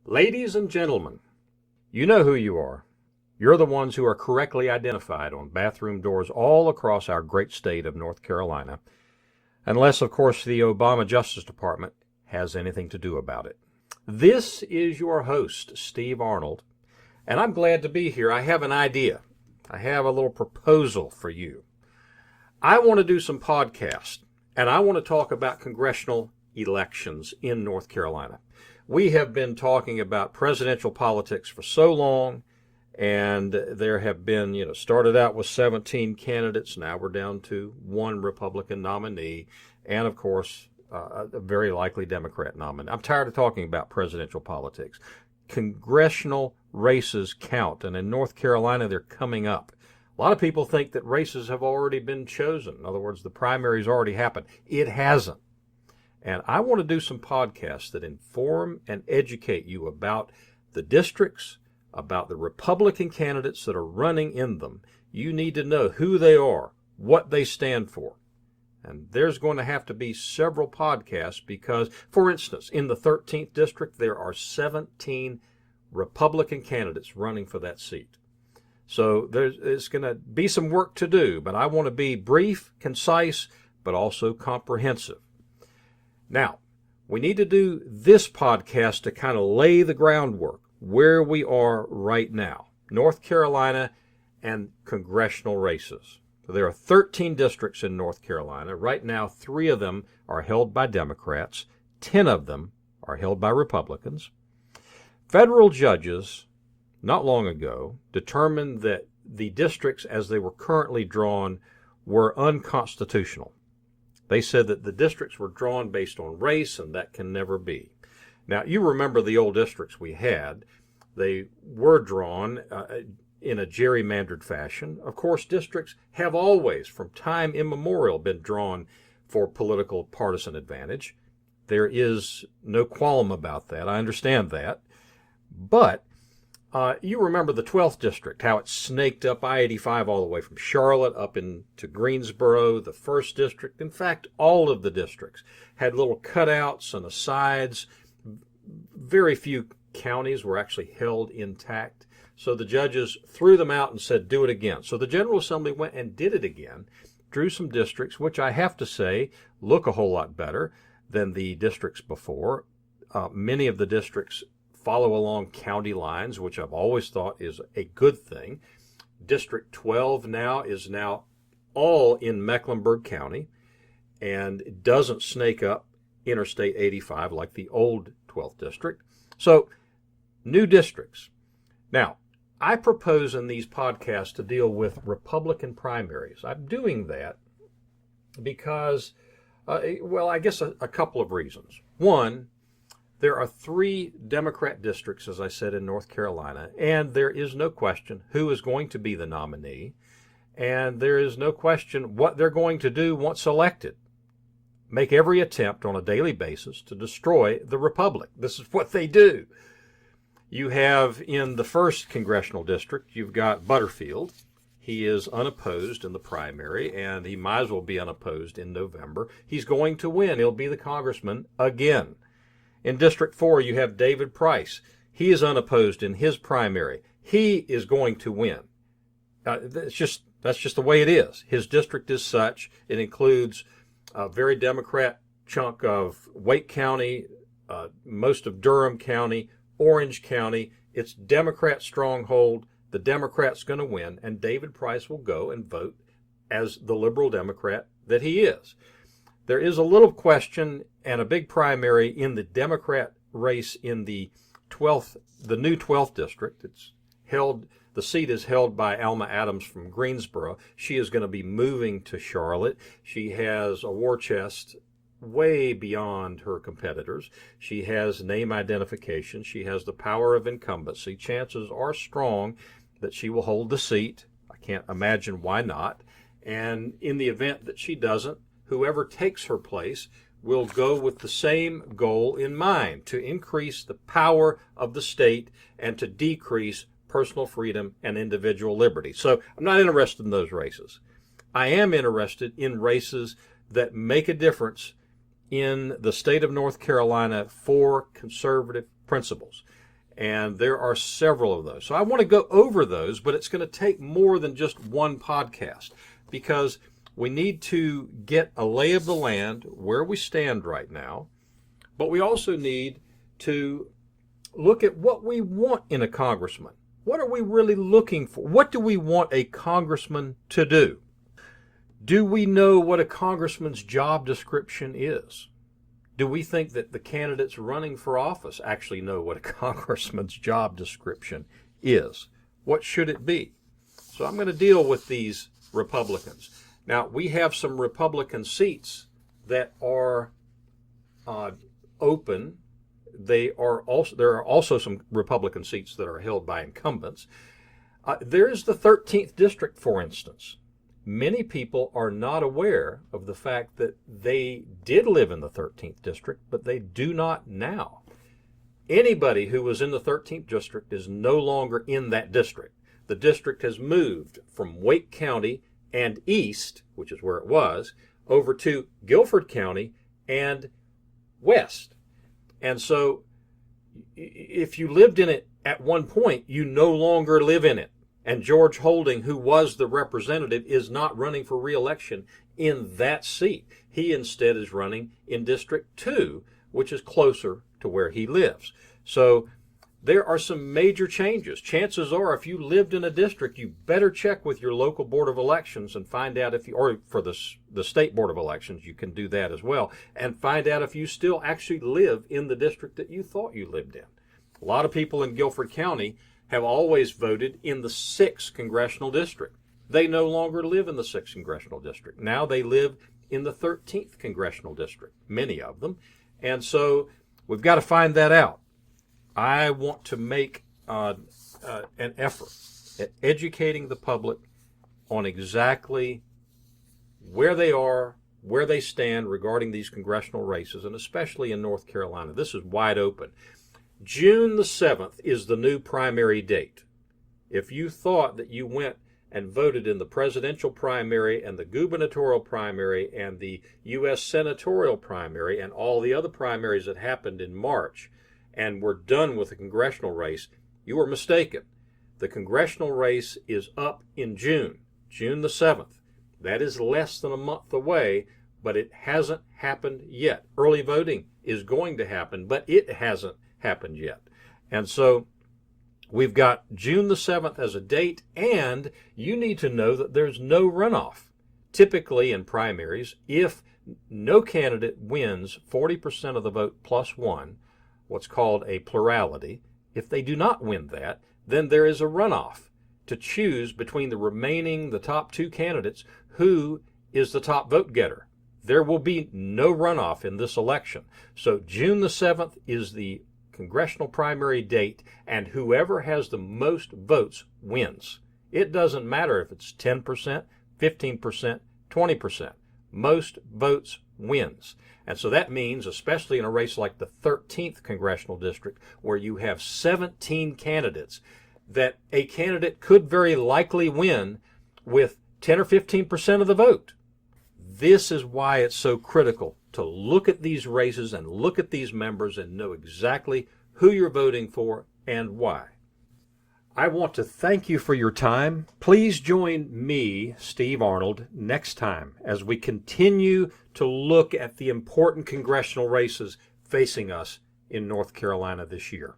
Ladies and gentlemen, you know who you are. You're the ones who are correctly identified on bathroom doors all across our great state of North Carolina, unless, of course, the Obama Justice Department has anything to do about it. This is your host, Steve Arnold, and I'm glad to be here. I have an idea. I have a little proposal for you. I want to do some podcasts, and I want to talk about congressional elections in North Carolina. We have been talking about presidential politics for so long, and there have been, started out with 17 candidates. Now we're down to one Republican nominee, and of course, a very likely Democrat nominee. I'm tired of talking about presidential politics. Congressional races count, and in North Carolina, they're coming up. A lot of people think that races have already been chosen. In other words, the primaries already happened. It hasn't. And I want to do some podcasts that inform and educate you about the districts, about the Republican candidates that are running in them. You need to know who they are, what they stand for. And there's going to have to be several podcasts because, for instance, in the 13th district, there are 17 Republican candidates running for that seat. So it's going to be some work to do, but I want to be brief, concise, but also comprehensive. Now, we need to do this podcast to kind of lay the groundwork where we are right now. North Carolina and congressional races. So there are 13 districts in North Carolina. Right now, 3 of them are held by Democrats. 10 of them are held by Republicans. Federal judges, not long ago, determined that the districts as they were currently drawn were unconstitutional. They said that the districts were drawn based on race, and that can never be. Now, you remember the old districts we had. They were drawn in a gerrymandered fashion. Of course, districts have always, from time immemorial, been drawn for political partisan advantage. There is no qualm about that. I understand that. But you remember the 12th district, how it snaked up I-85 all the way from Charlotte up into Greensboro, the 1st district. In fact, all of the districts had little cutouts and asides. Very few counties were actually held intact. So the judges threw them out and said, do it again. So the General Assembly went and did it again, drew some districts, which I have to say look a whole lot better than the districts before. Many of the districts follow along county lines, which I've always thought is a good thing. District 12 now is all in Mecklenburg County, and it doesn't snake up Interstate 85 like the old 12th district. So, new districts. Now, I propose in these podcasts to deal with Republican primaries. I'm doing that because, I guess a couple of reasons. One, there are 3 Democrat districts, as I said, in North Carolina, and there is no question who is going to be the nominee, and there is no question what they're going to do once elected. Make every attempt on a daily basis to destroy the Republic. This is what they do. You have in the 1st congressional district, you've got Butterfield. He is unopposed in the primary, and he might as well be unopposed in November. He's going to win. He'll be the congressman again. In District 4, you have David Price. He is unopposed in his primary. He is going to win. That's just the way it is. His district is such. It includes a very Democrat chunk of Wake County, most of Durham County, Orange County. It's Democrat stronghold. The Democrat's going to win, and David Price will go and vote as the liberal Democrat that he is. There is a little question and a big primary in the Democrat race in the new 12th district. The seat is held by Alma Adams from Greensboro. She is going to be moving to Charlotte. She has a war chest way beyond her competitors. She has name identification. She has the power of incumbency. Chances are strong that she will hold the seat. I can't imagine why not. And in the event that she doesn't, whoever takes her place will go with the same goal in mind, to increase the power of the state and to decrease personal freedom and individual liberty. So I'm not interested in those races. I am interested in races that make a difference in the state of North Carolina for conservative principles. And there are several of those. So I want to go over those, but it's going to take more than just one podcast because we need to get a lay of the land where we stand right now, but we also need to look at what we want in a congressman. What are we really looking for? What do we want a congressman to do? Do we know what a congressman's job description is? Do we think that the candidates running for office actually know what a congressman's job description is? What should it be? So I'm going to deal with these Republicans. Now, we have some Republican seats that are open. There are also some Republican seats that are held by incumbents. There's the 13th district, for instance. Many people are not aware of the fact that they did live in the 13th district, but they do not now. Anybody who was in the 13th district is no longer in that district. The district has moved from Wake County and east, which is where it was, over to Guilford County and west. And so if you lived in it at one point, you no longer live in it. And George Holding, who was the representative, is not running for re-election in that seat. He instead is running in District 2, which is closer to where he lives. So there are some major changes. Chances are, if you lived in a district, you better check with your local Board of Elections and find out if you, or for the State Board of Elections, you can do that as well, and find out if you still actually live in the district that you thought you lived in. A lot of people in Guilford County have always voted in the 6th Congressional District. They no longer live in the 6th Congressional District. Now they live in the 13th Congressional District, many of them. And so we've got to find that out. I want to make an effort at educating the public on exactly where they are, where they stand regarding these congressional races, and especially in North Carolina. This is wide open. June the 7th is the new primary date. If you thought that you went and voted in the presidential primary and the gubernatorial primary and the U.S. senatorial primary and all the other primaries that happened in March and were done with the congressional race, you were mistaken. The congressional race is up in June, June the 7th. That is less than a month away, but it hasn't happened yet. Early voting is going to happen, but it hasn't happened yet. And so we've got June the 7th as a date, and you need to know that there's no runoff. Typically in primaries, if no candidate wins 40% of the vote plus one, what's called a plurality, if they do not win that, then there is a runoff to choose between the top two candidates who is the top vote getter. There will be no runoff in this election. So June the 7th is the congressional primary date, and whoever has the most votes wins. It doesn't matter if it's 10%, 15%, 20%. Most votes wins. And so that means, especially in a race like the 13th congressional district, where you have 17 candidates, that a candidate could very likely win with 10 or 15% of the vote. This is why it's so critical to look at these races and look at these members and know exactly who you're voting for and why. I want to thank you for your time. Please join me, Steve Arnold, next time as we continue to look at the important congressional races facing us in North Carolina this year.